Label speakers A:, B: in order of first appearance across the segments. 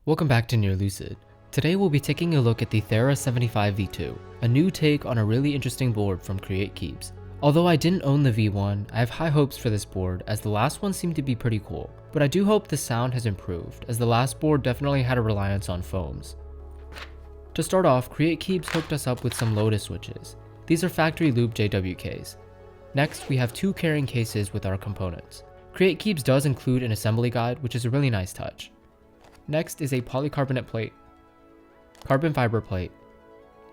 A: Welcome back to Near Lucid. Today we'll be taking a look at the Thera75 V2, a new take on a really interesting board from Create Keeps. Although I didn't own the V1, I have high hopes for this board as the last one seemed to be pretty cool, but I do hope the sound has improved as the last board definitely had a reliance on foams. To start off, Create Keeps hooked us up with some Lotus switches. These are factory loop JWKs. Next, we have two carrying cases with our components. Create Keeps does include an assembly guide, which is a really nice touch. Next is a polycarbonate plate, carbon fiber plate,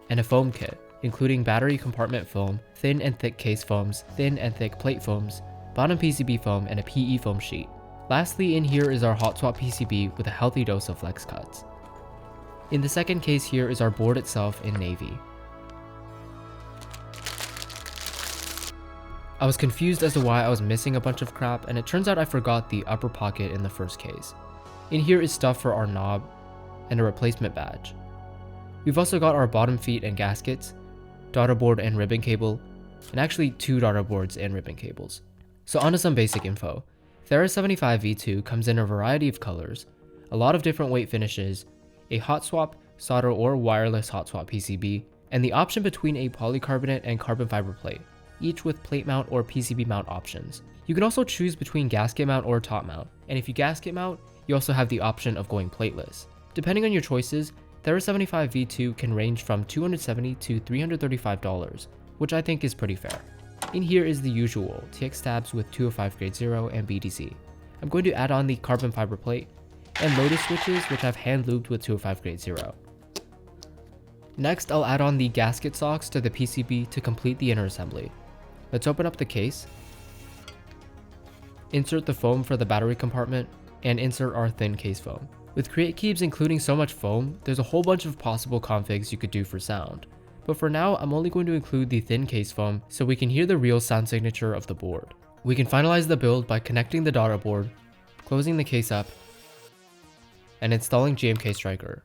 A: and a foam kit, including battery compartment foam, thin and thick case foams, thin and thick plate foams, bottom PCB foam, and a PE foam sheet. Lastly, in here is our hot swap PCB with a healthy dose of flex cuts. In the second case here is our board itself in navy. I was confused as to why I was missing a bunch of crap, and it turns out I forgot the upper pocket in the first case. In here is stuff for our knob and a replacement badge. We've also got our bottom feet and gaskets, daughter board and ribbon cable, and actually two daughter boards and ribbon cables. So onto some basic info. Thera75 V2 comes in a variety of colors, a lot of different weight finishes, a hot swap, solder or wireless hot swap PCB, and the option between a polycarbonate and carbon fiber plate, each with plate mount or PCB mount options. You can also choose between gasket mount or top mount, and if you gasket mount, you also have the option of going plateless. Depending on your choices, Thera75 V2 can range from $270 to $335, which I think is pretty fair. In here is the usual TX tabs with 205 grade 0 and BDC. I'm going to add on the carbon fiber plate and Lotus switches, which I've hand lubed with 205 grade 0. Next, I'll add on the gasket socks to the PCB to complete the inner assembly. Let's open up the case, insert the foam for the battery compartment, and insert our thin case foam. With Create Keeps including so much foam, there's a whole bunch of possible configs you could do for sound. But for now, I'm only going to include the thin case foam so we can hear the real sound signature of the board. We can finalize the build by connecting the daughter board, closing the case up, and installing GMK Striker.